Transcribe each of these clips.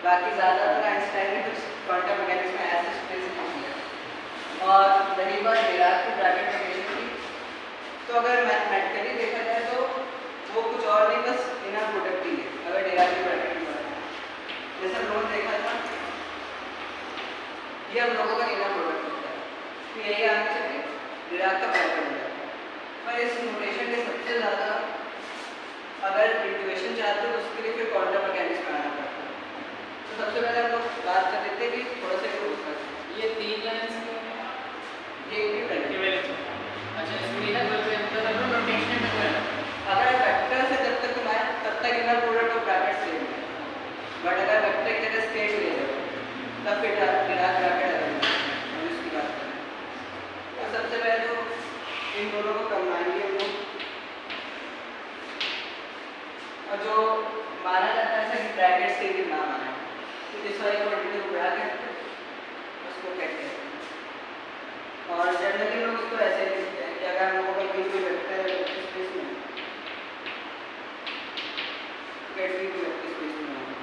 बाकी ज़्यादातर आइंस्टाइन ने कुछ क्वांटम मैकेनिक्स में ऐसे स्पेस पूछ लिया। और रही बात डिराक की ब्रैकेट नोटेशन की, तो अगर मैथमेटिकली देखा जाए तो वो कुछ और नहीं, बस इनर प्रोडक्ट ही है अगर डिराक की ब्रैकेट की बात है। जैसे हम लोग देखा था, ये हम लोगों का इनर प्रोडक्ट होता है, तो यही आना चाहिए डिराक का ब्रैकेट हो जाता है। पर इस नोटेशन के सबसे ज़्यादा अगर इंट्यूएशन चाहते हो उसके लिए फिर क्वांटम मैकेनिक्स में आना पड़ता है। तो सबसे पहले हम लोग बात कर लेते हैं कि थोड़ा सा क्यों होता है ये 3 लाइंस ये भी पहले। अच्छा इसमें ना मतलब रोटेशन में क्या है? अगर वेक्टर से जब तक तुम आए तब तक इनर प्रोडक्ट और ब्रैकेट सेम है, बट अगर वेक्टर की जगह स्केल ले लो तब फिर डिराक ब्रैकेट अलग है। हम इसकी बात करें तो सबसे पहले तो इन दोनों को कंबाइन हम लोग, और जो माना जाता है कि ब्रैकेट से भी नाम आया तो दिस वाली क्वांटिटी को ब्रैकेट उसको कहते हैं। और जनरली लोग इसको ऐसे लिखते हैं कि अगर हम लोगों का कोई वेक्टर है स्पेस में वेक्टर को वेक्टर स्पेस में होगा।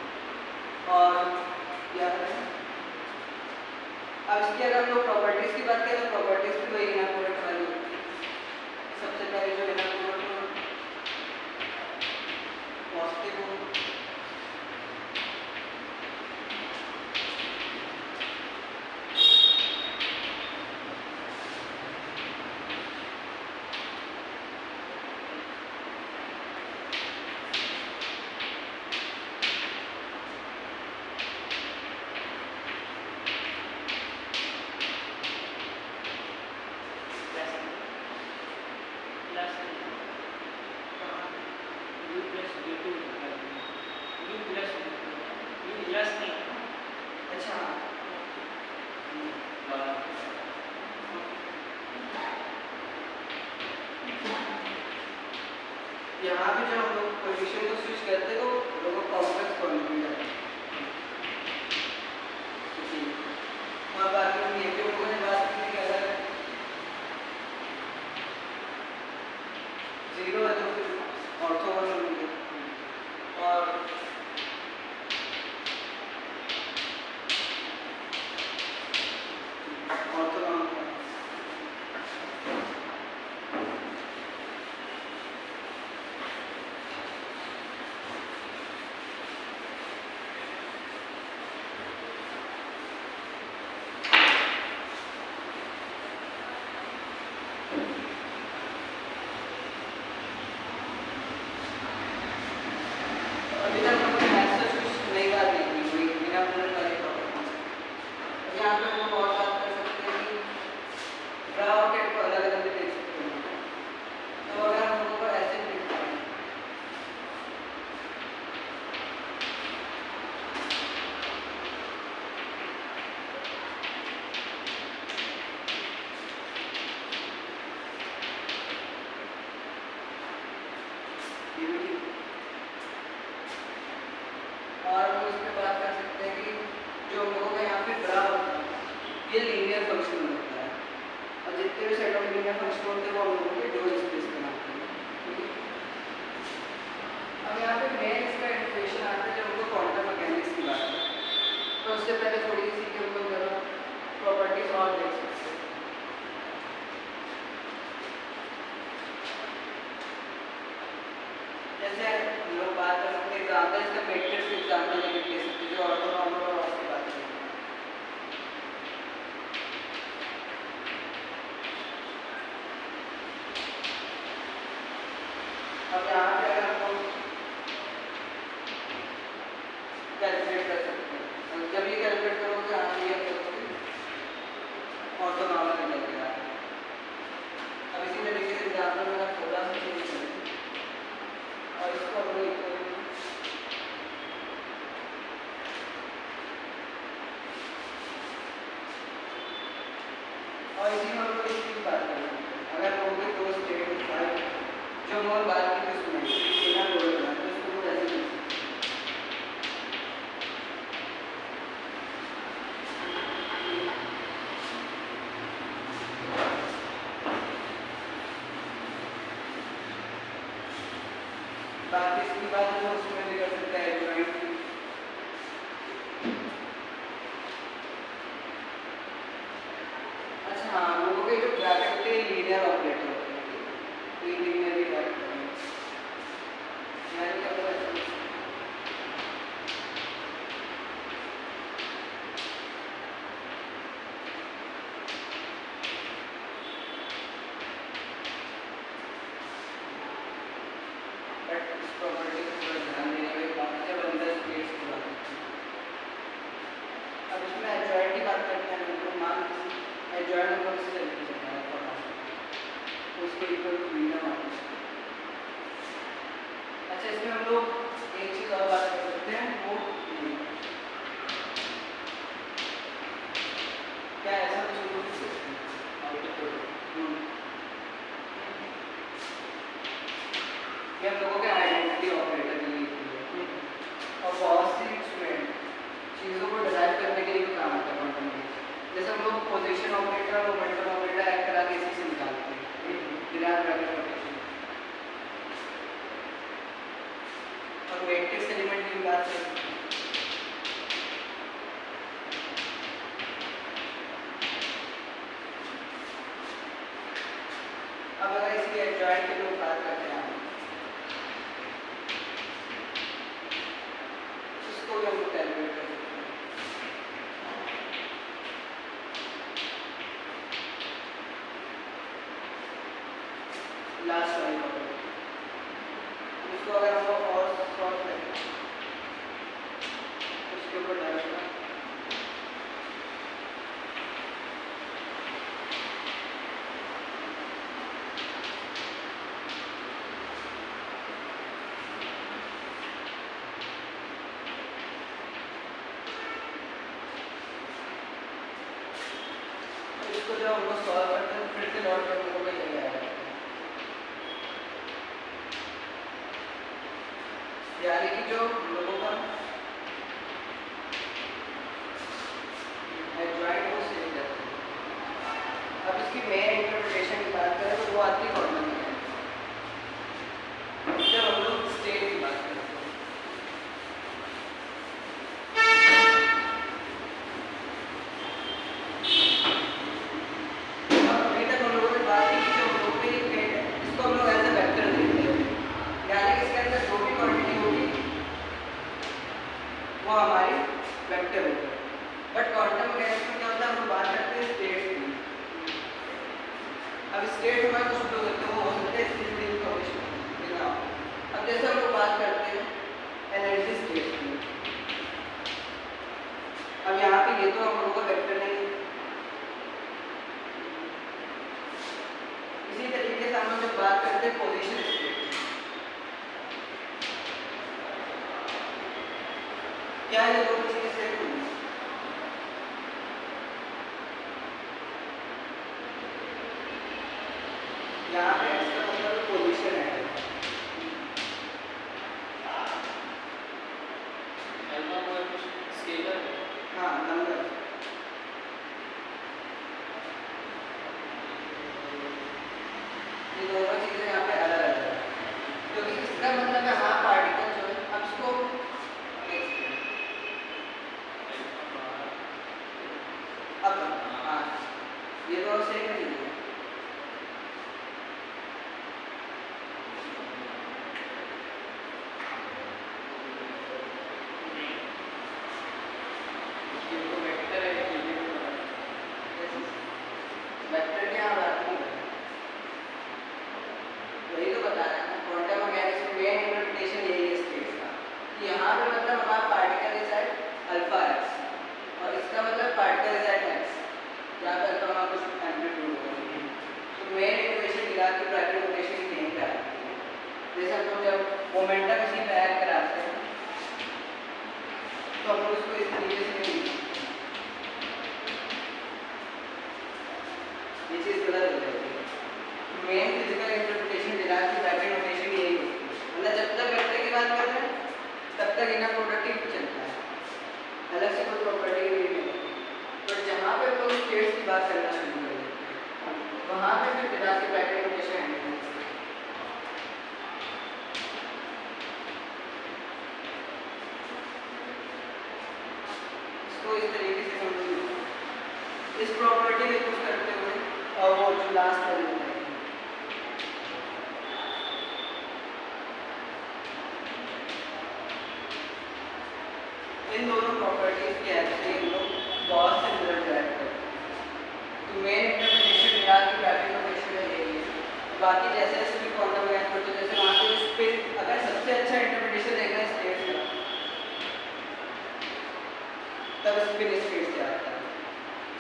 और क्या है अब इसकी अगर हम लोग प्रॉपर्टीज की बात करें तो प्रॉपर्टीज भी वही इनर प्रोडक्ट वाली होती है। सबसे पहले जो इनर प्रोडक्ट पॉजिटिव हो, यहाँ पे जब हम लोग पोजीशन को स्विच करते तो लोगों को कॉम्प्लेक्स क्वांटिटी जाती है। और बाकी हम ये भी लोगों ने बात की कि अगर 0 है तो फिर ऑर्थोगोनल होंगे और ऑर्थोगोनल और हम इस पे बात कर सकते हैं कि जो हम लोगों का यहाँ पे ग्राफ होता है ये लीनियर फंक्शन होता है और जितने भी सेट ऑफ लीनियर फंक्शन होते हैं वो हम लोगों के दो स्पेस बनाते हैं। ठीक है, अब यहाँ पे मेन इसका इक्वेशन आता है जब हम लोग क्वांटम मैकेनिक्स की बात करते हैं। तो उससे पहले थोड़ी सी कि हम लोग जरा प्रॉपर्टीज और देख सकते हैं। जैसे हम लोग बात कर सकते हैं एग्जाम्पल इसका मैट्रिक्स एग्जाम्पल ले सकते हैं जो ऑर्थोनॉर्मल और उसकी बात करें। अब यहाँ पे अगर हम लोग कैलकुलेट कर सकते हैं, जब ये कैलकुलेट करोगे यहाँ ये ऑर्थोनॉर्मल निकल गया। अब इसी तरीके से एग्जाम्पल में अगर थोड़ा सा चेंज करें और इसको हम लोग और इसी में हम लोग इसकी बात करें अगर लोगों के दो स्टेट फाइव जो हम लोग बात की थी उसमें बिना लोड बना तो इसको लोग ऐसे लिख सकते हैं। बाकी इसकी बात हम लोग उसमें भी कर सकते हैं जॉइंट लास्ट वाली प्रॉपर्टी। इसको अगर हम लोग और सॉल्व करें उसके ऊपर डायरेक्ट इसको जब हम लोग सॉल्व करते हैं फिर से नॉन टर्मिनल में चले आएगा, यानी कि जो हम लोगों का एडजॉइंट वो सेम रहता है। अब इसकी मेन इंटरप्रिटेशन की बात करें तो वो आती है क्वांटम मैकेनिक्स। जब हम लोग स्टेट की बात करते हैं, वो हमारी वेक्टर होगी। बट क्वांटम मैकेनिक्स में क्या होता है, हम बात करते हैं स्टेट्स की। अब स्टेट हमारे कुछ भी हो सकते हैं, वो हो सकते हैं फिजिकल इंफॉर्मेशन। अब जैसे हम लोग बात करते हैं एनर्जी स्टेट की, अब यहाँ पे ये तो हम लोगों का वेक्टर नहीं है। इसी तरीके से हम लोग जब बात करते हैं पोजीशन स्टेट, क्या ये दो चीजें सेम हैं? यहाँ पे इसका मतलब पोजीशन है, अल्फा कोएफिशिएंट स्केलर है। हाँ नंबर। ये दोनों चीजें यहाँ पे अलग अलग है, क्योंकि इसका मतलब है हाँ पार्टिकल जो है, अब इसको अब हाँ ये दोनों सेम नहीं है। वेक्टर की यहाँ बात नहीं है, वही तो बता रहा है ना। क्वांटम मैकेनिक्स में मेन इंटरप्रिटेशन यही है स्पेस का, कि यहाँ पे मतलब हमारा particle is at alpha x और इसका मतलब पार्टिकल इज एट एक्स, जहाँ पे अल्फा हमारा कुछ एम्पलीट्यूड होगा। तो मेन इक्वेशन डिराक की ब्रैकेट इक्वेशन यहीं पे आती है। जैसे हम लोग जब मोमेंटम किसी पे ऐड कराते हैं तो हम लोग उसको इस तरीके से नहीं लिखते, ये चीज़ गलत हो जाएगी। मेन फिजिकल इंटरप्रिटेशन डिराक की ब्रैकेट नोटेशन यही होती है, मतलब जब तक वेक्टर की बात कर रहे हैं तब तक इनर प्रोडक्टिव चलता है, अलग से कोई प्रॉपर्टी नहीं होती। पर जहाँ पे लोग स्टेट्स की बात करना शुरू कर देते हैं वहाँ पे फिर डिराक की ब्रैकेट नोटेशन हैंडल होती है। इसको इस तरीके से हम लोग इस प्रॉपर्टी को यूज करते हुए और वो जो लास्ट वाली बताई इन दोनों प्रॉपर्टीज के हेल्प से हम लोग बहुत से रिजल्ट ड्राइव करते हैं। तो मेन इंटरप्रिटेशन डिराक की ब्रैकेट नोटेशन है यही है। बाकी जैसे जैसे क्वांटम मैकेनिक्स पढ़ते जैसे वहाँ पे स्पिन, अगर सबसे अच्छा इंटरप्रिटेशन देखना है स्टेट्स का तब स्पिन स्टेट से आता है।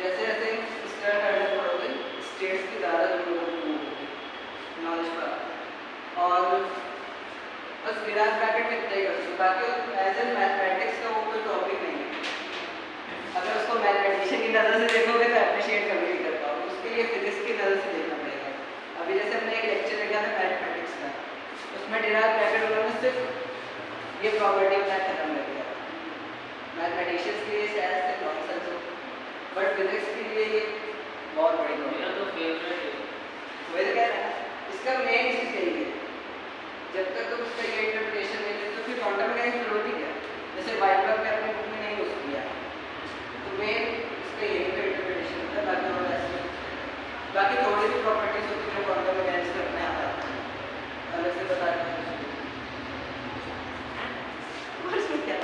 जैसे जैसे स्टैंड आइडिया पढ़ोगे स्टेट्स की ज़्यादा जरूरत होगी नॉलेज पर, और बस डिराक ब्रैकेट में इतना ही कर सकते। बाकी एज एन मैथमेटिक्स का वो कोई टॉपिक नहीं है, अगर उसको मैथमेटिशियन की नज़र से देखोगे तो अप्रिशिएट कभी नहीं कर पाओगे, उसके लिए फिजिक्स की नज़र से देखना पड़ेगा। अभी जैसे हमने एक लेक्चर देखा था मैथमेटिक्स का, उसमें डिराक ब्रैकेट उन्होंने सिर्फ ये प्रॉपर्टी बना खत्म कर दिया। मैथमेटिशियंस के लिए शायद से नॉनसेंस हो, बट फिजिक्स के लिए ये बहुत बड़ी प्रॉब्लम मेरा तो फेवरेट है। वही तो कह रहा है, इसका मेन चीज़ यही है। जब तक तुम उसका ये इंटरप्रिटेशन नहीं लेते तो फिर क्वांटम मैकेनिक्स जरूरत ही क्या है। जैसे वाइटबर्ग ने अपने बुक में नहीं यूज़ किया, तो मेन इसका यही का इंटरप्रिटेशन होता है। बाकी और ऐसे बाकी थोड़ी सी प्रॉपर्टीज होती है जो क्वांटम मैकेनिक्स में अपने आप आती है, अलग से बता दें क्या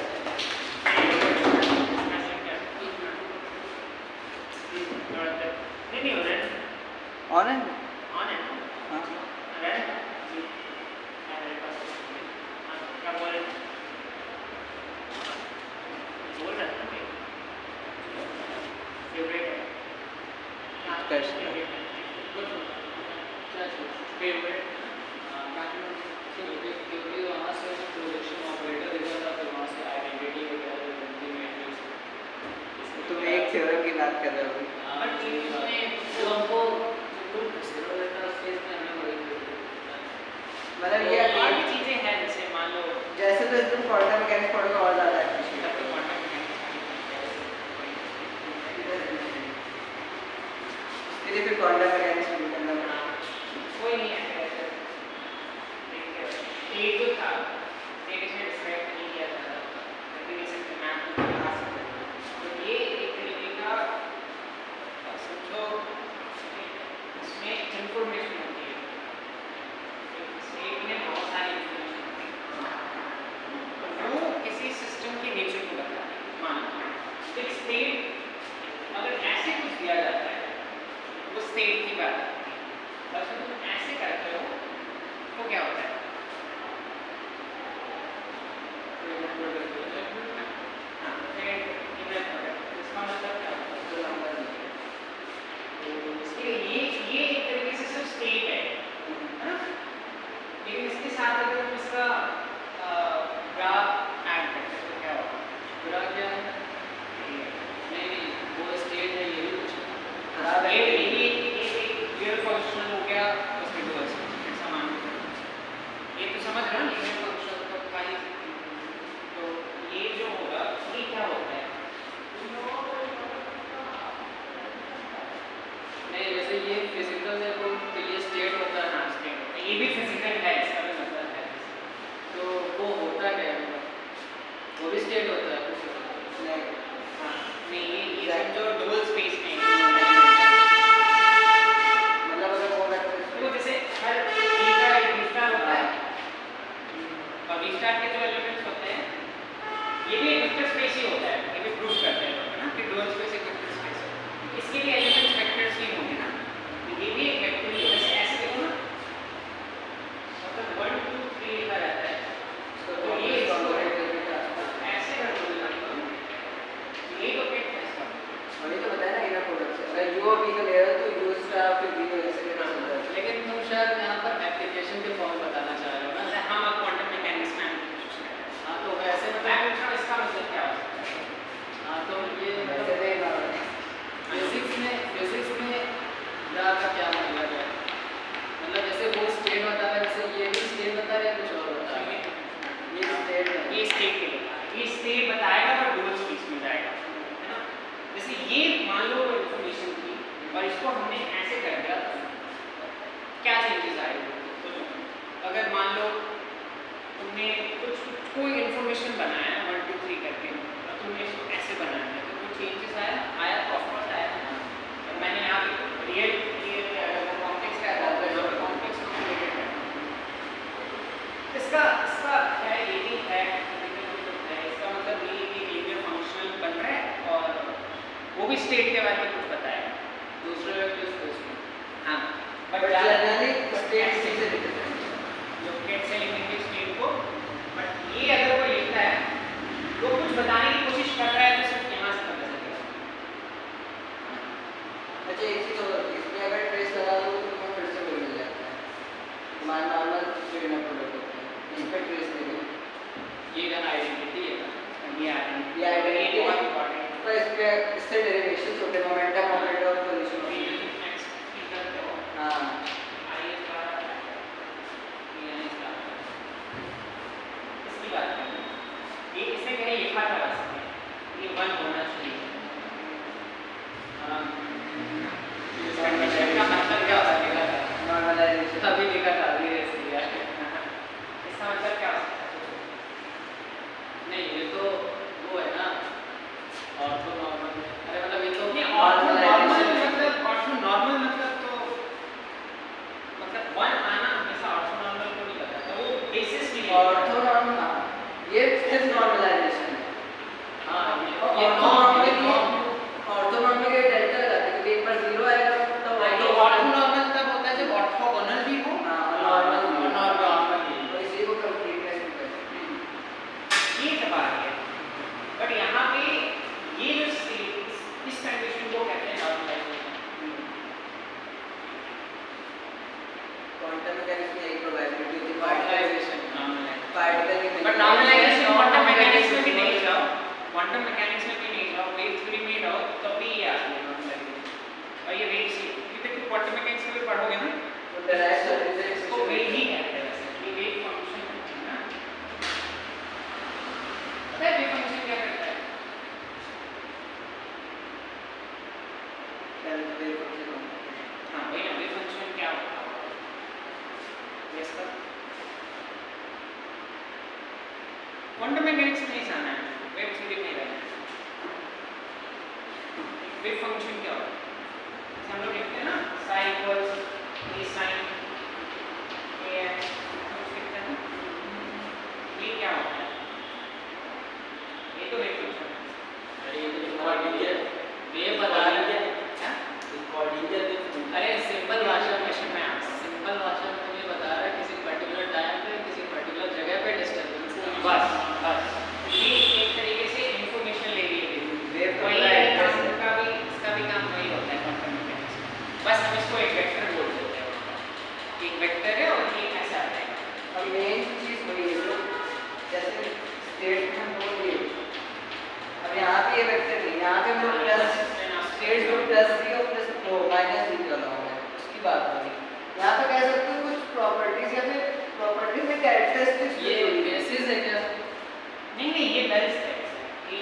नहीं हो रहा है। ऑन है? ऑन है। हाँ रेड बात कर रहे हो अभी। बट इसमें जो हमको बिल्कुल जीरो रहता स्पेस में हमें वही मतलब ये और भी चीज़ें हैं जैसे मान लो जैसे तो एकदम क्वांटम मैकेनिक्स पढ़ो तो और ज़्यादा एप्रिशिएट तब तो क्वांटम उसके लिए फिर क्वांटम मैकेनिक्स शुरू करना पड़ा। कोई नहीं है एक जो था एक इसमें डिस्क्राइब नहीं किया था लेकिन इसे मैप में बता सकते हैं तो ये एक तरीके का समझो इसमें इंफॉर्मेशन होती है स्टेट में बहुत सारी इंफॉर्मेशन होती है वो किसी सिस्टम के नेचर को बताती है मान लो एक स्टेट अगर ऐसे कुछ दिया जाता है वो स्टेट की बात आती है और जब तुम ऐसे करते हो तो क्या होता है इसका मतलब क्या होता है तो नंबर नहीं तो इसके लिए ये एक तरीके से सिर्फ स्टेट है ना लेकिन इसके साथ अगर हम इसका ग्राफ ऐड करते हैं तो क्या होगा पूरा क्या है नहीं वो स्टेट है ये भी कुछ खराब है। ये एक रियल फंक्शन हो गया उसके दो ऐसा मान लो ये तो समझ रहे हो ना लीनियर फंक्शन का काई तो ये जो होगा ये क्या होता है नहीं वैसे ये फिजिकल है तो ये स्टेट होता है हाँ स्टेट ये भी फिजिकल है इसका भी मतलब है तो वो होता क्या है मतलब वो भी स्टेट होता है कुछ नहीं हाँ नहीं ये समझो डबल स्पेस में मतलब अगर वो वेक्टर देखो जैसे हर v का एक v होता है और v के जो एलिमेंट्स होते हैं ये भी एक वेक्टर स्पेस ही होता है ये भी प्रूव करते हैं लोग ना कि डुअल स्पेस एक वेक्टर स्पेस है इसके लिए एलिमेंट्स वेक्टर्स ही होंगे ना तो ये भी एक वेक्टर ही है जैसे ऐसे देखो ना मतलब 1 2 3 लिखा रहता है तो ये ऐसे कर दो ये तो क्या है इसका वही तो बताया ना इनर प्रोडक्ट से अगर u और v का ले रहे हो तो u स्टार फिर v को ऐसे लेना होता है। लेकिन तुम शायद यहाँ पर एप्लीकेशन के फॉर्म बताना चाह रहे हो ना जैसे हम क्वांटम मैकेनिक्स में कोशिश कर रहे हैं हाँ तो वैसे मैं मतलब पूछ रहा हूँ इसका मतलब क्या हो सकता है हाँ तो ये वैसे नहीं ना फिजिक्स में ग्राह का क्या मतलब है मतलब जैसे वो स्टेट बता रहा है वैसे ये भी स्टेट बता रहा है कुछ और बता रहा है ये स्टेट है। ये स्टेट के लिए ये स्टेट बताएगा और डुअल स्पेस में जाएगा है ना जैसे ये मान लो इंफॉर्मेशन थी और इसको हमने ऐसे कर दिया क्या चेंजेस आएंगे तो अगर मान लो तुमने कोई इंफॉर्मेशन बनाया 1 2 3 करके और तुमने इसको ऐसे बनाया है तो कोई चेंजेस आया तो ऑफकोर्स आया और मैंने यहाँ पे रियल कॉन्टेक्स्ट का था तो यहाँ पे कॉन्टेक्स्ट को रिलेटेड है इसका क्या है ये भी है इसका मतलब ये कि लीनियर फंक्शन बन रहा है और वो भी स्टेट के बारे में कुछ बताया दूसरे वेक्टर स्पेस में हाँ बट जनरली स्टेट से लिखते हैं। लोग कैसे लिखेंगे स्टेट को बट ये अगर कोई लिखता है वो कुछ बताने की कोशिश कर रहा है तो सिर्फ यहाँ से पता चलेगा अच्छा एक चीज और इसमें अगर ट्रेस लगा दो तो तुम्हें फिर से कोई मिल जाता है मान नॉर्मल जो इनर प्रोडक्ट होता है इस पे ट्रेस ले लो ये गन आइडेंटिटी है ये आइडेंटिटी ये आइडेंटिटी बहुत इंपॉर्टेंट तो इस पे इससे डेरिवेशंस होते हैं मोमेंटम ऑपरेटर और पोजीशन है ऑपरेटर। एक्स की करते हो हाँ आई इस बार ये इसका इसकी बात करें ये इसे कहीं लिखा था बस ये 1 होना चाहिए इस कंडीशन का मतलब क्या हो सकता है नॉर्मलाइजेशन अभी लिखा था अभी ऐसे लिया इसका मतलब क्या हो सकता है नहीं ये तो वो है ना ऑर्थो नॉर्मल अरे मतलब ये तो नहीं ऑर्थो नॉर्मल मतलब तो ये बता रहा है हाँ? अरे सिंपल भाषा में सिंपल भाषा में तुम्हें बता रहा है किसी पर्टिकुलर टाइम पे किसी पर्टिकुलर जगह पे डिस्टर्बेंस बस बस ये एक तरीके से इंफॉर्मेशन ले रही है वेव वही है काम का भी इसका भी काम वही होता है क्वांटम मैकेनिक्स बस हम इसको एक वेक्टर बोल देते हैं एक वेक्टर है और ये ऐसा है अब मेन चीज वही है जो जैसे स्टेट में हम बोल दिए अब यहाँ पे ये वेक्टर नहीं यहाँ पे हम लोग प्लस स्टेट को प्लस दी और प्लस वो माइनस दी वाला होगा उसकी बात हो रही है यहाँ पे कह सकते हो कुछ प्रॉपर्टीज या फिर प्रॉपर्टीज में कैरेक्टरिस्टिक्स ये बेसिस है क्या नहीं नहीं ये बेल्स है ये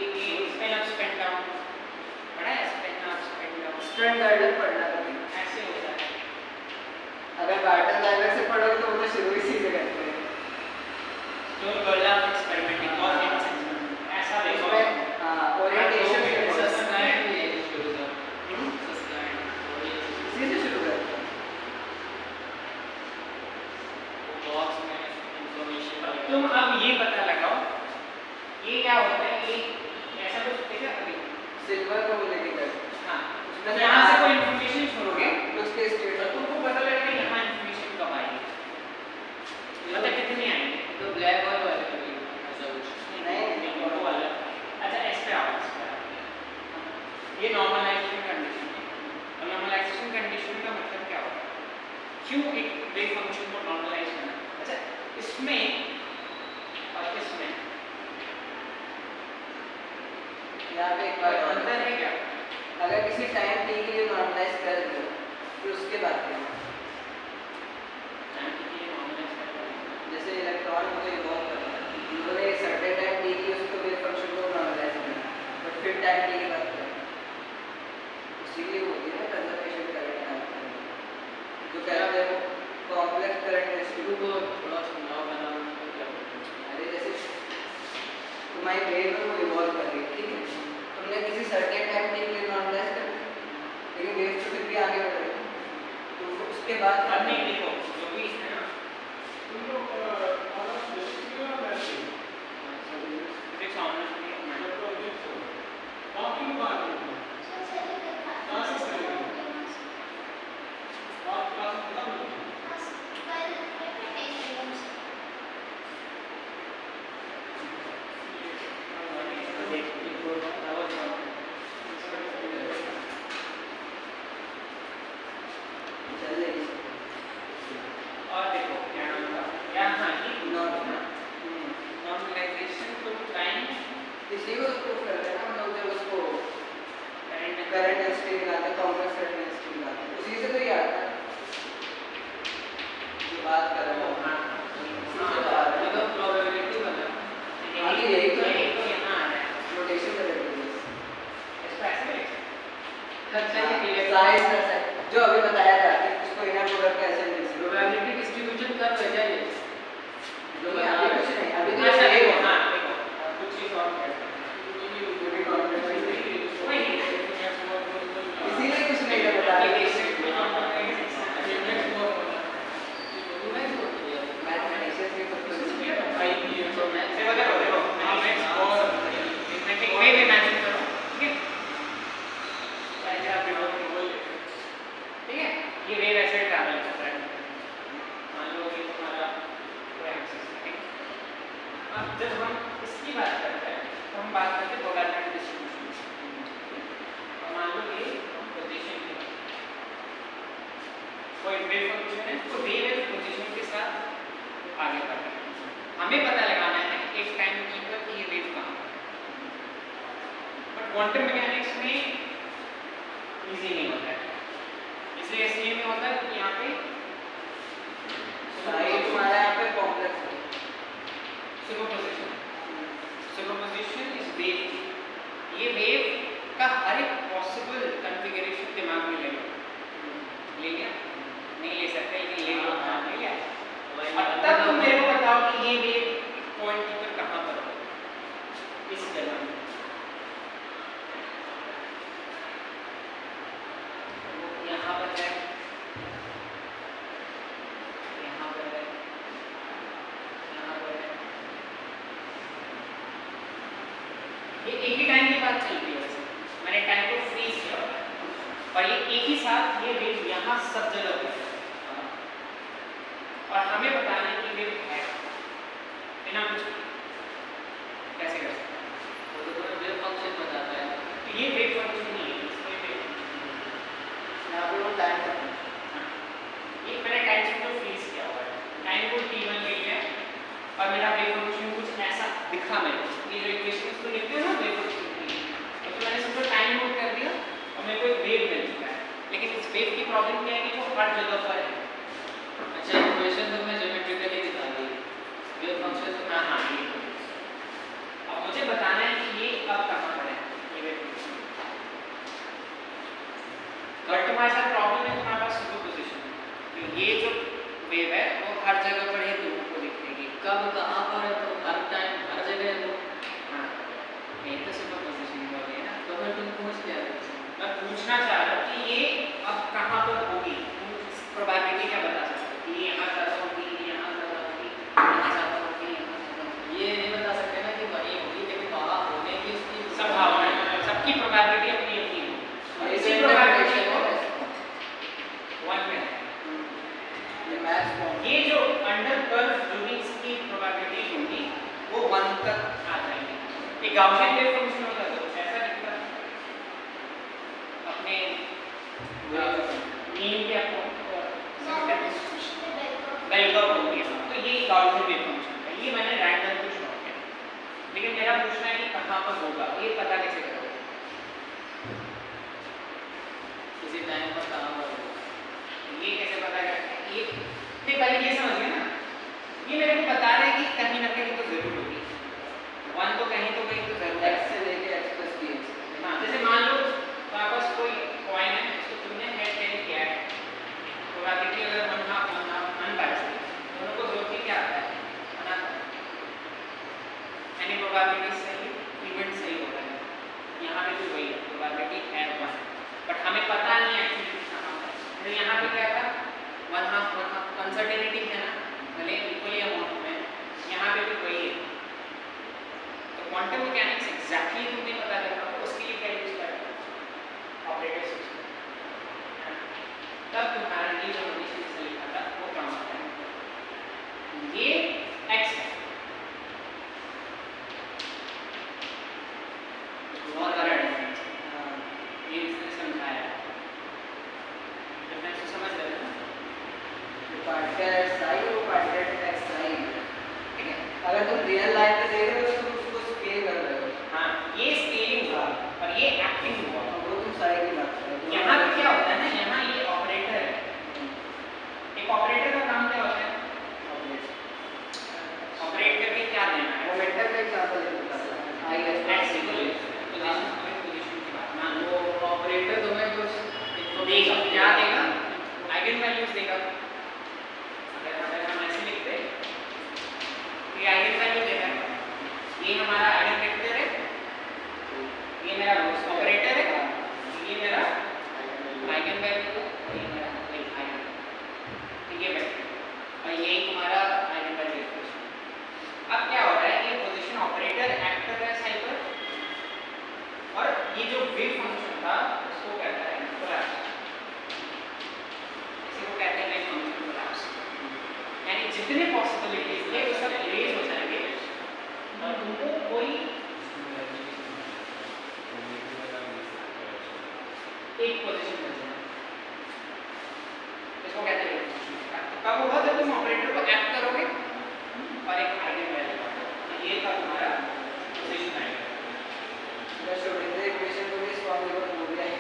स्पेन अप स्पेन डाउन पढ़ा है Spain up Spain down strength garden पढ़ना कभी ऐसे होता है अगर गार्डन लाइब्रेरी से पढ़ोगे तो वो तो शुरू ही से करते हैं तो गोला एक्सपेरिमेंटिंग और ऐसा देखो उसमें ओरिएंटेशन सस्काइंड ये शुरू कर सस्काइंड इसी से शुरू करते हैं बॉक्स में इंफॉर्मेशन तुम अब ये पता लगाओ ये क्या होता है ये ऐसा कुछ देखा अभी सिल्वर को लेके करते हाँ उसमें से यहाँ से कोई इंफॉर्मेशन छोड़ोगे हैं उसके स्टेट तो तुमको पता लगेगा यहाँ इंफॉर्मेशन कब आएगी मतलब कितनी आएगी तो ब्लैक होल वाले कभी ऐसा कुछ नहीं वो वाला अच्छा इस पे आओ इस पे आओ। ये नॉर्मलाइजेशन कंडीशन है और नॉर्मलाइजेशन कंडीशन का मतलब क्या होता है क्यों एक वेव फंक्शन को नॉर्मलाइज करना अच्छा इसमें और इसमें यहाँ पे एक बात और अंतर है क्या अगर किसी टाइम टी के लिए नॉर्मलाइज कर दो फिर उसके बाद क्या टाइम के लिए नॉर्मलाइज करना जैसे इलेक्ट्रॉन को इवॉल्व करना उन्होंने एक सर्टेन टाइम टी की उसको वेव फंक्शन को नॉर्मलाइज करना बट फिर टाइम टी के बाद क्या इसीलिए होती है ना कंजर्वेशन करंट जो कहते हैं वो कॉम्प्लेक्स करंट शुरू को थोड़ा सुनाओ बनाओ तो क्या बोलते हैं अरे जैसे तुम्हारी वेव है वो इवॉल्व कर रही है ठीक है तुमने किसी सर्टेन टाइम टी के लिए नॉर्मलाइज कर दिया लेकिन वेव तो फिर भी आगे बढ़ रही है तो उसके बाद अब नहीं देखो जो भी है ना फिजिक्स ऑनर्स में चल रही है और देखो क्या नाम था क्या हाँ ये नॉर्मलाइजेशन तो टाइम इसी को प्रूव करते हैं ना हम लोग जब उसको करंट करंट डेंसिटी निकालते हैं कॉम्प्लेक्स करंट डेंसिटी निकालते हैं उसी से तो ये आता है जो बात कर रहे हो हाँ उसी से तो आ रहा ये है तो प्रोबेबिलिटी वाला आगे यही तो है। यहाँ आ रहा है रोटेशन कर रहे हैं इसको ऐसे लिख सकते अच्छा ये साइज का साइज जो अभी बताया था कि उसको इनर प्रोडक्ट का ऐसे मिल सकता प्रोबेबिलिटी डिस्ट्रीब्यूशन कर रहे क्या ये जो है बता अभी रहे कुछ नहीं अभी हैं तो अच्छा ये देखो हाँ देखो कुछ चीज और करते हैं इसीलिए कुछ नहीं कर बता रहे मैथमेटिशियंस के खुद को जब हम इसकी बात करते हैं तो हम बात करते हैं कोऑर्डिनेट डिस्ट्रीब्यूशन और मान लो ये पोजीशन की कोई वेव फंक्शन है तो वेव इस पोजीशन के साथ आगे बढ़ रहा है हमें पता लगाना है एक टाइम की पर कि ये वेव कहाँ बट क्वांटम मैकेनिक्स में इजी नहीं होता है इसलिए इसलिए में होता है कि यहाँ पे साइज हमारा यहाँ पे कॉम्प्लेक्स है सुपरपोजिशन सुपरपोजिशन इज वेव ये वेव का हर एक पॉसिबल कॉन्फ़िगरेशन दिमाग में ले लो ले लिया नहीं ले सकते लेकिन ले लो हाँ ले लिया अब तक तुम मेरे को बताओ कि ये वेव पॉइंट पर कहाँ पर हो इस जगह में वो यहाँ पर है यहाँ पर है यहाँ पर है ये एक ही टाइम की बात चल रही है वैसे मैंने मैंने टाइम को फ्रीज किया हुआ है और ये एक ही साथ ये वेव यहाँ सब जगह पे है और हमें बताना है कि वेव है बिना कुछ कैसे कर सकते हैं? वो तो तुम्हें वेव फंक्शन बताता है। तो ये वेव फंक्शन नहीं है, इसमें वेव फंक्शन यहाँ पे वो टाइम का ये मैंने टाइम को फ्रीज किया हुआ है, टाइम को t1 ले लिया और मेरा वेव फंक्शन कुछ ऐसा दिखा मेरे को। ये जो इक्वेशन को लिखते हो ना वेव फंक्शन की, तो मैंने सिर्फ टाइम नोट कर दिया और मेरे को एक वेव मिल चुका है। लेकिन इस वेव की प्रॉब्लम क्या है कि वो हर जगह पर है। अच्छा इक्वेशन तो मैं ज्योमेट्रिकली दिखा दी, वेव फंक्शन तो मैं हाँ ये अब मुझे बताना है कि ये अब कहाँ पर है ये वेव फंक्शन। बट तुम्हारे साथ प्रॉब्लम है तुम्हारे पास सुपरपोजिशन है, तो ये जो वेव है वो हर जगह पर है, तुमको दिखेगी। कब कहाँ पर है तो हर टाइम हर जगह है। तो हाँ ये तो सुपरपोजिशन हो रही है ना। तो मैं तुम पूछ क्या रहे थे? मैं पूछना चाह रहा हूँ कि ये अब कहाँ पर होगी, प्रोबेबिलिटी क्या बता सकते हो कि ये यहाँ ज़्यादा होगी, यहाँ ज़्यादा होगी, यहाँ ज़्यादा होगी, यहाँ ज़्यादा होगी। ये नहीं बता सकते ना कि वही होगी, लेकिन वहाँ होने की उसकी संभावना है, सबकी प्रोबेबिलिटी अपनी अपनी है और इसी ये प्रोबेबिलिटी interpretation को वन में है। ये मैथ्स फॉर्म ये जो अंडर कर्व जो भी इसकी प्रोबेबिलिटी होगी वो वन तक आ जाएंगे। एक गाउसियन वेव फंक्शन होता है तो कुछ ऐसा दिखता है अपने मीन के आपको बेल कर्व हो गया, तो ये गाउसियन वेव फंक्शन है। ये मैंने रैंडम कुछ नोट किया, लेकिन मेरा पूछना है कि कहाँ पर होगा, ये पता कैसे करोगे? किसी टाइम पर कहाँ पर होगा। ये कैसे पता करते हैं? ये नहीं पहले ये समझिए ना, ये मेरे को बता रहे हैं कि कहीं ना कहीं तो जरूर होगी, वन तो कहीं तो जरूर है। x से लेके x प्लस t हाँ जैसे मान लो तुम्हारे पास कोई कॉइन है जिसको तुमने हेड टेन किया है, प्रोबेबिलिटी अगर वन हाफ अनबैलेंस दोनों को जोड़ के क्या आता है बना, यानी प्रोबेबिलिटी सही इवेंट सही होता है। यहाँ पे भी वही है, प्रोबेबिलिटी है वन, बट हमें पता नहीं है एक्चुअली कहाँ पर। तो यहाँ पे क्या था वन हाफ अनसर्टेनिटी है ना, भले इक्वली अमाउंट में, यहाँ पे भी वही है। तो क्वांटम मैकेनिक्स एग्जैक्टली तुमने पता करना तो उसके लिए क्या यूज करना ऑपरेटर सिस्टम, तब तुम्हारा ये जो हमने से लिखा था वो काम आता है। ये x है बहुत बड़ा डिफरेंस है, ये इसने समझाया डिफरेंस को समझ रहे हो ना? पार्ट का साइन और पार्ट का x साइन। ठीक है। अगर तुम रियल लाइन पे देख रहे हो तो तुम उसको स्केल कर रहे हो, हाँ ये स्केलिंग हुआ और ये एक्टिंग हुआ। वो तुम साइन की बात कर रहे हो। यहाँ पे क्या होता है ना, यहाँ ये ऑपरेटर है, एक ऑपरेटर का काम क्या होता है? ऑपरेट करके क्या देना है? मोमेंटम का एग्जांपल ले सकता है I S x equal position की बात ना, वो ऑपरेटर तुम्हें कुछ देगा क्या देगा? आइगन वैल्यूज देगा। अगर हम ऐसे लिखते हैं तो ये आइगन वैल्यू देगा, ये हमारा आइगन वेक्टर है, ये मेरा ऑपरेटर है, ये मेरा आइगन वैल्यू है, ये मेरा आइगन, ठीक है वेक्टर, और ये तुम्हारा आइगन वैल्यू इक्वेशन। अब क्या हो रहा है, ये पोजीशन ऑपरेटर एक्ट कर रहा है साइड पर, और ये जो वेव फंक्शन था उसको कहता है कोलैप्स, इसी को कहते हैं वेव फंक्शन कोलैप्स। यानी जितने पॉसिबिलिटीज थे वो सब इरेज हो जाएंगे और तुमको कोई एक पोजीशन मिल जाए, इसको कहते हैं वेव फंक्शन। कब होगा? जब तुम ऑपरेटर को एक्ट करोगे और एक आइगन वैल्यू होगा, ये था तुम्हारा पोजीशन आएगा। मैं श्रोडिंगर इक्वेशन को भी इस फॉर्मूले में बोल दिया है।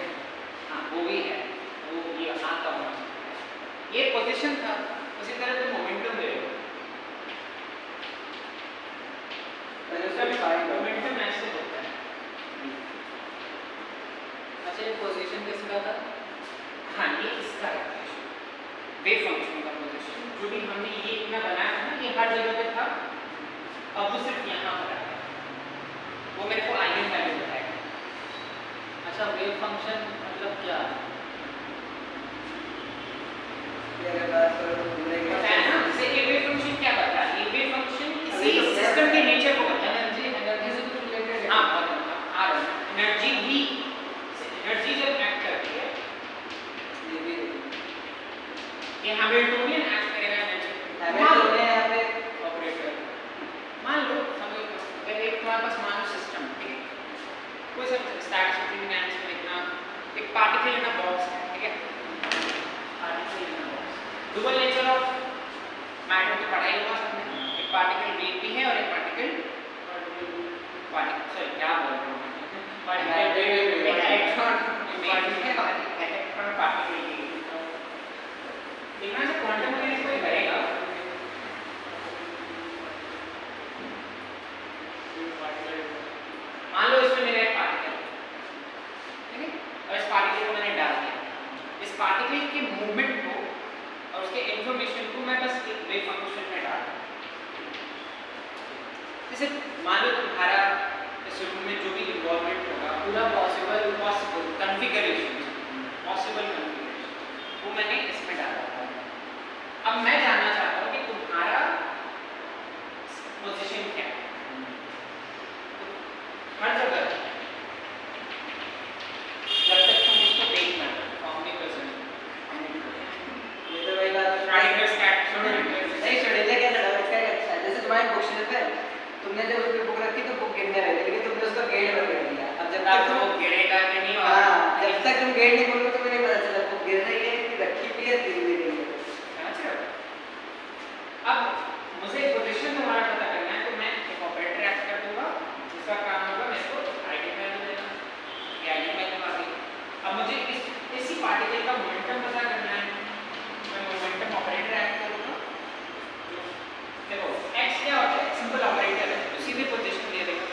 हाँ वो भी है, वो ये हाँ का होना चाहिए। ये पोजीशन था, उसी तरह तुम मोमेंटम ले लो, पहले उसका भी फाइंड करो। मोमेंटम ऐसे होता है। अच्छा ये पोजीशन किसका था? हाँ ये इसका है वेव फंक्शन का पोजीशन, जो भी हमने ये इतना बनाया था ना, ये हर जगह पे था, अब वो सिर्फ यहाँ पर है, वो मेरे को आइगन वैल्यू बताएगा। अच्छा वेव फंक्शन मतलब क्या? ये अगर बात करो तो बोलेंगे बताया ना, जैसे ये वेव फंक्शन क्या बताता है? ये वेव फंक्शन किसी सिस्टम के नेचर को बताता है। एनर्जी से रिलेटेड है। हाँ आ रहा है, एनर्जी भी पार्टिकल इन अ बॉक्स है, ठीक है, particle in a box. Dual nature of matter तो पढ़ा ही होगा सबने, एक पार्टिकल वेट भी है और एक पार्टिकल सॉरी क्या बोल रहा हूँ, पार्टिकल इलेक्ट्रॉन पार्टिकल देखना से क्वांटम मैकेनिक्स कोई करेगा। मान लो इसमें मेरा एक पार्टिकल, ठीक है, और इस पार्टिकल को मैंने डाल दिया, इस पार्टिकल के मूवमेंट को और उसके इंफॉर्मेशन को मैं बस एक वेव फंक्शन में डाल दूं। जैसे मान लो तुम्हारा इस रूम में जो भी इन्वॉल्वमेंट होगा पूरा पॉसिबल कॉन्फ़िगरेशन वो मैंने इसमें डाला। अब मैं जानना चाहता हूँ कि तुम्हारा पोजीशन क्या है हर जगह, जब तक तुम उसको देखना फॉर्म नहीं कर सकते। ये तो वही बात है, राइडर स्टैट नहीं छोड़ेंगे क्या लड़ा इसका अच्छा है। जैसे तुम्हारी बुक शेल्फ है, तुमने जब उसकी बुक रखी तो बुक गिरने लगी, लेकिन तुमने उसका गेट बंद कर दिया। अब जब तक वो गिरेगा कि नहीं, हाँ जब तक तुम गेट नहीं खोलोगे तो मुझे पता चला बुक गिर रही है कि रखी भी है गिर भी रही है। अच्छा, अब मुझे पोजीशन तुम्हारा पता करना है तो मैं एक ऑपरेटर ऐड कर दूंगा, जिसका काम होगा मेरे को आईडी वैल्यू देना, ये आईडी वैल्यू आ गई। अब मुझे इसी पार्टिकल का मोमेंटम पता करना है, मैं मोमेंटम ऑपरेटर ऐड करूंगा। देखो x क्या होता है, सिंपल ऑपरेटर है तो सीधे पोजीशन दे देगा।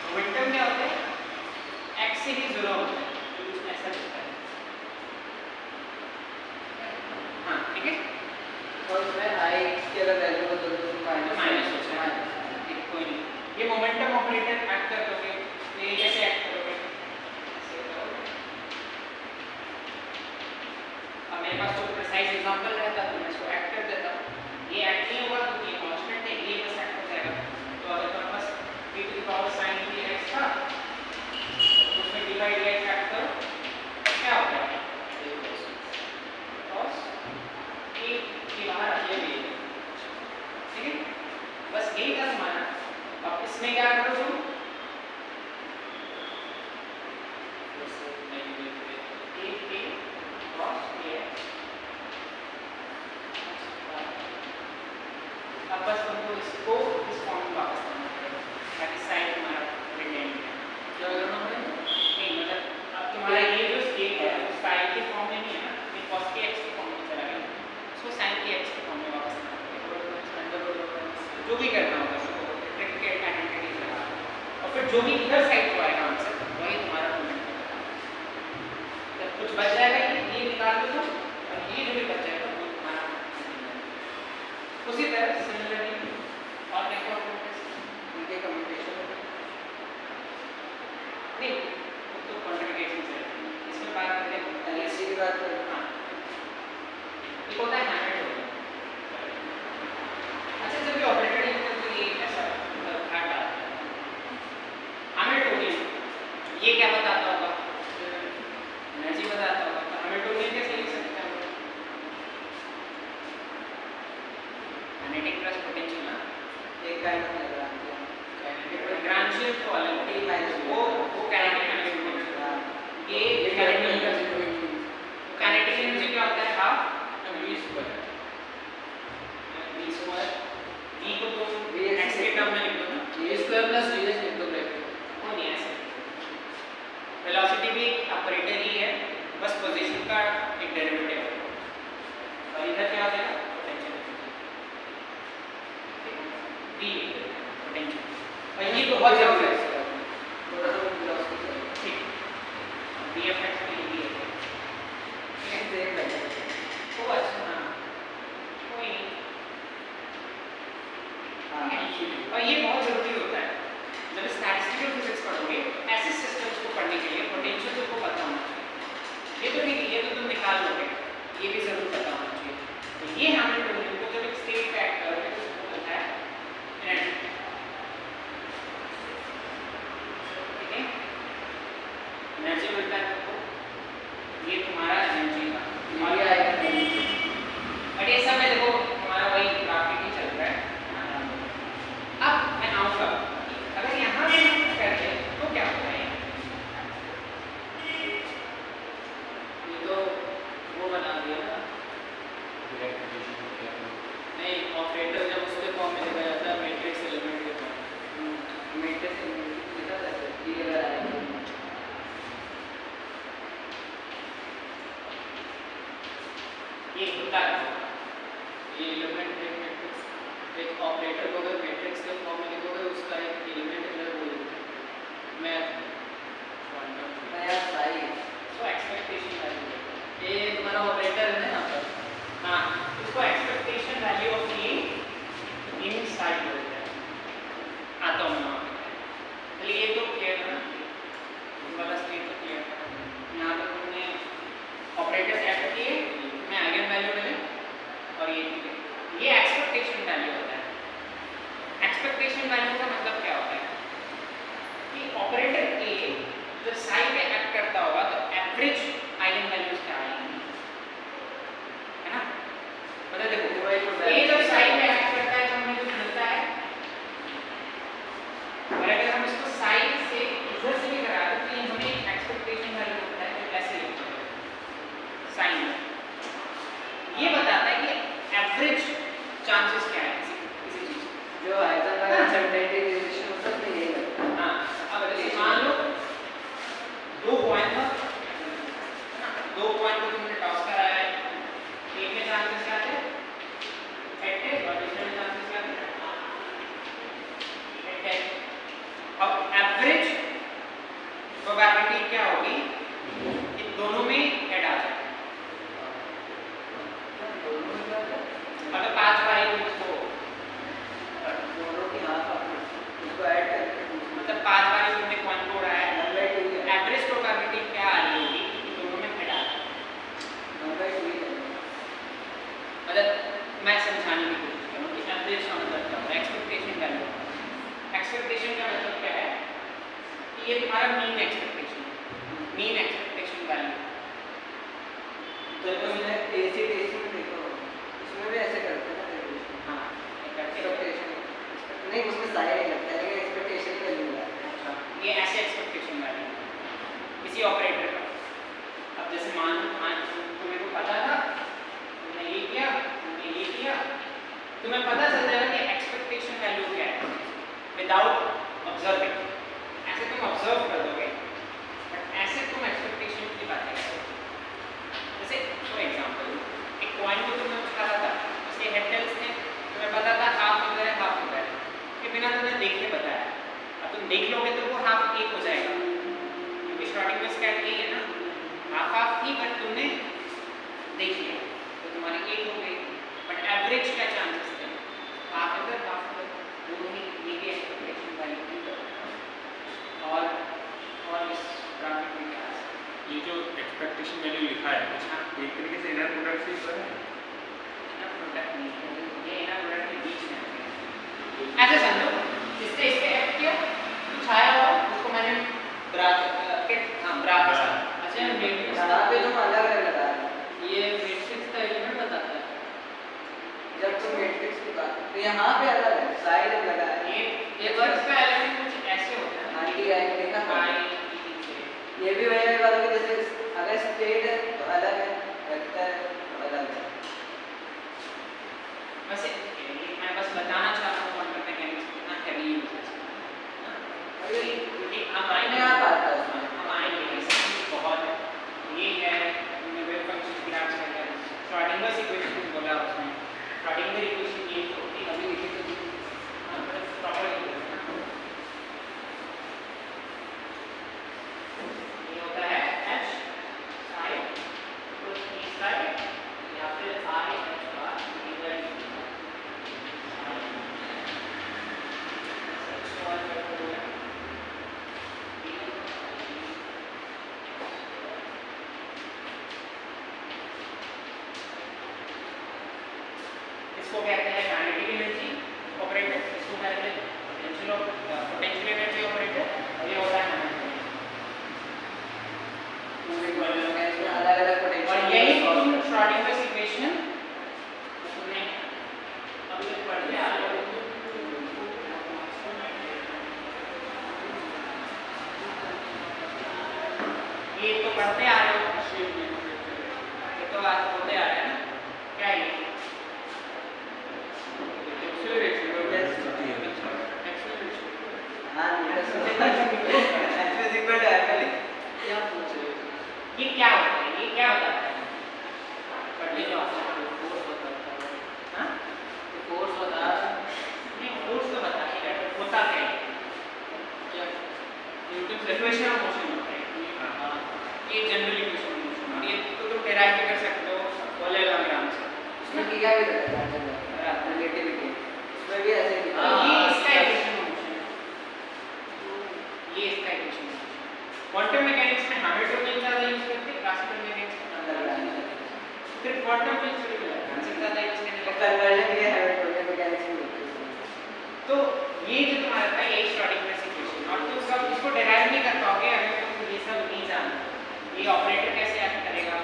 मोमेंटम क्या होता है, x से ही जुड़ा होता है, तो कुछ ऐसा दिखता है। हाँ ठीक है, और इसमें आई की अगर वैल्यू बदल दो तो माइनस हो जाएगा, ठीक कोई नहीं। ये मोमेंटम ऑपरेटर ऐड कर दोगे तो ये कैसे ऐड करोगे, ऐसे करोगे। अब मेरे पास कोई प्रिसाइज एग्जांपल रहता तो मैं इसको ऐड कर देता हूँ, ये ऐड नहीं होगा तो ये कांस्टेंट है, ये बस ऐड हो जाएगा। तो अगर तुम्हारे पास e to the power sin dx था उसमें डिवाइड dx ऐड करो क्या होगा, cos e के बाहर आ गया ये, ठीक है, बस यही था तुम्हारा। अब इसमें क्या करो तुम, अब बस तुमको इसको इस फॉर्म में वापस करना पड़ेगा ताकि साइन तुम्हारा रिटेन है। क्या करना पड़ेगा? नहीं मतलब अब तुम्हारा ये जो स्टेट है वो साइन के फॉर्म में नहीं है ना, ये cos के x के फॉर्म में चला गया, उसको sin के x के फॉर्म में वापस करना पड़ेगा। जो भी करना होगा उसको प्रैक्टिकल आइडेंटिटी लगा और फिर जो भी इधर साइड को आएगा आंसर वही तुम्हारा मोमेंट है। जब कुछ बच जाएगा ये निकाल दो और ये जो भी बच जाएगा वो तुम्हारा उसी तरह सिमिलरली और देखो उनके कम्युनिकेशन नहीं तो क्वांटिफिकेशन से इसमें बात करें एलएससी की बात करें। हाँ एक होता है हैमिल्टन। अच्छा जब ये ऑपरेटर लिखते हैं तो ये ऐसा घाट आता है हैमिल्टोनियन, ये क्या बताता होगा, एनर्जी बताता होगा। तो हैमिल्टोनियन कैसे लिख सकते हैं, काइनेटिक प्लस पोटेंशियल ना, एक काइंड ऑफ लैग्रांज लैग्रांजियन तो अलग T minus वो काइनेटिक एनर्जी, ये काइनेटिक एनर्जी। काइनेटिक एनर्जी क्या होता है, half v square, v square, v को तुम x के टर्म में लिख दो ना, v स्क्वायर प्लस ds लिख दो ब्रैकेट में। वो नहीं ऐसे। वेलोसिटी भी एक ऑपरेटर ही है, बस पोजीशन का एक डेरिवेटिव है। और इधर क्या हो जाएगा, पोटेंशियल, v पोटेंशियल। और ये तो बहुत जरूरी है, थोड़ा सा वेलोसिटी ठीक, vfx में ये भी है, सेम है। तो अच्छा हाँ कोई नहीं। हाँ और ये बहुत जरूरी होता है जब स्टैटिस्टिकल फिजिक्स पढ़ोगे, ऐसे सिस्टम्स को पढ़ने के लिए पोटेंशियल तुमको पता होना चाहिए। ये तो नहीं, ये तो तुम निकाल लोगे, ये भी जरूर पता होना चाहिए। तो ये हैमिल्टोनियन को जब एक स्टेट पे ऐड करोगे तो उसको होता है एनर्जी, ठीक है, एनर्जी मिलता है तुमको, ये तुम्हारा एनर्जी का ये आएगा। और ये सब में देखो हमारा वही ग्राफिक ही चल रहा है। अब मैं आऊँगा, अगर यहाँ पे हम कुछ करते तो क्या होता है, मैथ क्वांटम नया साई सो एक्सपेक्टेशन वैल्यू ये तुम्हारा ऑपरेटर है ना यहाँ पर हाँ इसको expectation value of A inside बोलते हैं आता हूँ मैं चलिए ये तो क्लियर है ना वाला स्टेट तो क्लियर है यहाँ तक हमने ऑपरेटर्स ऐड किए मैं आइगन वैल्यू मिले और ये एक्सपेक्टेशन वैल्यू होता है एक्सपेक्टेशन वैल्यू का मतलब क्या होता है कि ऑपरेटर ए जब साई पे एक्ट करता होगा तो एवरेज आइगन वैल्यूज क्या आएंगी है ना मतलब देखो ए जब साई पे एक्ट करता है तो हमें कुछ मिलता है और अगर हम इसको साई से इधर से भी करा दें तो ये हमें एक्सपेक्टेशन वैल्यू होता है तो ऐसे लिखते हैं साइन ये बताता है कि एवरेज चांसेस क्या है किसी चीज के जो हाइजेनबर्ग अनसर्टेनिटी रिलेशन होता है उसमें यही लगता है। हाँ अब जैसे मान लो दो पॉइंट था दो पॉइंट को तुमने टॉस कराया है एक में चांसेस क्या थे सेट है और दूसरे में चांसेस क्या थे सेट है अब एवरेज प्रोबेबिलिटी क्या होगी कि दोनों में हेड आ जाए मतलब 5 बारी इसको दोनों की हाफ अपनी उसको ऐड करके मतलब 5 बारी तुमने कॉइन को उड़ाया है नंबर 2 है एवरेज प्रोबेबिलिटी क्या आ रही होगी कि दोनों में हेड आ जाए नंबर 2 है मतलब मैं समझाने की कोशिश कर रहा हूँ कि एवरेज का मतलब क्या होता है एक्सपेक्टेशन वैल्यू एक्सपेक्टेशन का मतलब क्या है कि ये तुम्हारा मीन एक्सपेक्टेशन वैल्यू तो तुमने एसी टेस्ट में देखो उसमें भी ऐसे करते हैं ना डेरिवेशन हाँ एक्सपेक्टेशन नहीं उसमें साइन नहीं लगता है लेकिन एक्सपेक्टेशन का वैल्यू है अच्छा ये ऐसे एक्सपेक्टेशन वैल्यू किसी ऑपरेटर का अब जैसे मान तुम्हें को पता था तुमने ये किया तुम्हें पता चल जाएगा कि एक्सपेक्टेशन वैल्यू क्या है विदाउट ऑब्जर्विंग ऐसे तुम ऑब्जर्व कर दोगे बट ऐसे तुम एक्सपेक्टेशन की बात करोगे जैसे फॉर एग्जांपल एक कॉइन को तुमने उछाला था उसके हेड टेल्स थे तुम्हें पता था हाफ उधर है हाफ उधर है ये बिना तुमने देख के बताया अब तुम देख लोगे तो वो हाफ एक हो जाएगा क्योंकि स्टार्टिंग में स्कैट यही है ना हाफ थी बट तुमने देख लिया तो तुम्हारी एक हो गई बट एवरेज क्या चांसेस थे हाफ इधर हाफ उधर दोनों ही ये भी एक्सपेक्टेशन वैल्यू की और इस ग्राफिक में क्या है ये जो एक्सपेक्टेशन वैल्यू लिखा है एक तरीके से इनर प्रोडक्ट से ऊपर है इनर प्रोडक्ट नहीं है ये इनर प्रोडक्ट के बीच में है ऐसे समझो जिससे इस पे एक्ट किया कुछ आया हो उसको मैंने ब्रा के ब्रा के साथ अच्छा मैट्रिक्स यहाँ पे तुम अलग अलग लगा रहे हो ये मैट्रिक्स का एलिमेंट बताता है जब तुम मैट्रिक्स की बात तो यहाँ पे अलग है साइड में लगा है ये वर्ड्स का एलिमेंट कुछ ऐसे होता है आंटी आई देखा था आई ये भी वही वाला कि जैसे अगर स्ट्रेट है तो अलग है वेक्टर है तो अलग है वैसे मैं बस बताना चाहता हूँ क्वांटम मैकेनिक्स कितना हैवी यूज है क्योंकि हम अपने आप आता है उसमें हम आएंगे बहुत है ये है हमने वेव फंक्शन की बात कर रहे हैं श्रोडिंगर इक्वेशन बोला उसमें श्रोडिंगर इक्वेशन ये होती है अभी लिखी तो प्रॉपर ये होता है h psi plus p psi या फिर I h bar divided इसको कहते हैं काइनेटिक एनर्जी ऑपरेटर इसको कहते हैं पोटेंशियल एनर्जी ऑपरेटर और ये होता है इसमें अलग अलग और पोटेंशियल यही तुम श्रोडिंगर इक्वेशन तुमने अभी तक पढ़ लिया ये तो पढ़ते आ रहे हो ये तो बात होते आ रहे हैं ना क्या ये हाँ फिजिकल डायमेंशन क्या पूछ रहे हो ये क्या होता है ये क्या बताता है पढ़ लीजिए आप हाँ फोर्स बता नहीं फोर्स तो बता ही रहा है होता क्या है क्या न्यूटन इक्वेशन ऑफ मोशन होता है हाँ। ये जनरल इक्वेशन ऑफ मोशन और ये तो तुम डेराइव भी कर सकते हो पॉइलोग्राम से उसमें किया भी रहता है रिलेटिविटी उसमें भी ऐसे ही तो ये इसका इक्वेशन ऑफ मोशन है ये इसका equation of motion quantum mechanics में हैमिल्टनियन ज्यादा यूज करते हैं क्लासिकल मैकेनिक्स में फिर क्वांटम फिजिक्स में लैग्रांज ज्यादा यूज करने लगता है कन्वर्जन ये हैमिल्टनियन मैकेनिक्स में होती है तो ये जो तुम्हारा था ये श्रोडिंगर इक्वेशन और तुम सब इसको डेराइव नहीं कर पाओगे अगर तुम ये सब नहीं जानते ये ऑपरेटर कैसे एक्ट करेगा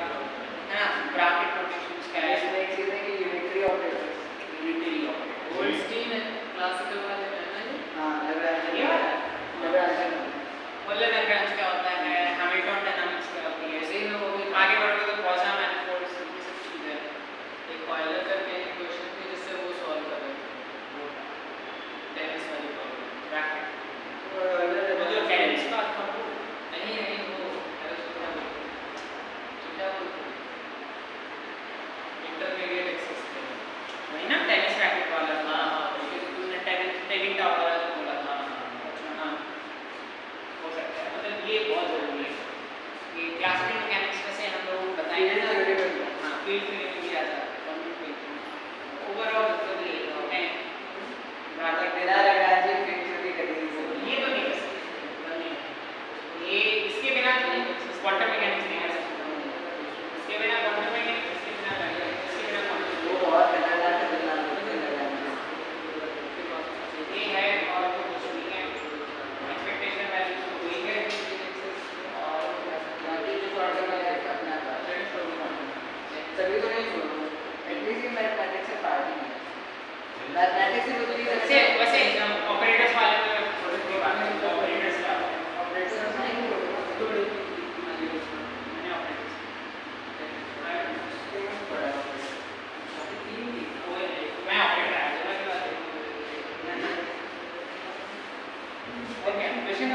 है ना ब्रैकेट नोटेशंस क्या है इसमें एक चीज है कि unitary operators unitary operator Goldstein है क्लासिकल वाले में है ना ये? हाँ लैग्रांज ये वाला? लैग्रांज लैग्रांज क्या होता है हैमिल्टन डायनामिक्स क्या होती है ऐसे ही में वो भी आगे बढ़ोगे तो पॉइसन मैनिफोल्ड्स ये सब चीजें हैं एक ऑयलर करके एक क्वेश्चन थी जिससे वो सॉल्व कर रहे थे वो टेनिस वाली प्रॉब्लम ब्रैकेट वो जो टेरेंस का था वो नहीं नहीं वो इंटरमीडिएट एक्सेस थे वही ना टेनिस रैकेट वाला था हाँ हाँ तुमने टेनिस टावर वाला जो बोला था हाँ अच्छा हाँ हो सकता है मतलब ये बहुत जरूरी है कि क्लासिकल मैकेनिक्स में से हम लोग बताएंगे ना हाँ फील्ड थ्योरी में भी आता है ओवरऑल मतलब ये मैं अगर बिना लैग्रांज की फील्ड थ्योरी कभी नहीं ये समझ तो नहीं कर सकते ये इसके बिना क्वांटम मैकेनिक्स नहीं कर सकते इसके बिना क्वांटम मैकेनिक्स इसके बिना लैग्रांज इसके बिना क्वांटम वो बहुत खतरनाक खतरनाक होते हैं लैग्रांज ये है और तो कुछ नहीं है एक्सपेक्टेशन वैल्यूज तो वही है और बाकी जो क्वांटम मैकेनिक्स अपना था सभी को नहीं छोड़ो एटलीस्ट ये मैथमेटिक्स से पार्ट ही नहीं है मैथमेटिक्स से कुछ नहीं वैसे ऑपरेटर्स वाले में थोड़ी सी बात है ऑपरेटर्स क्या होते हैं ऑपरेटर्स नहीं मैंने ऑपरेटर्स मैं ऑपरेटर है जरा की बात है ओके क्वेश्चन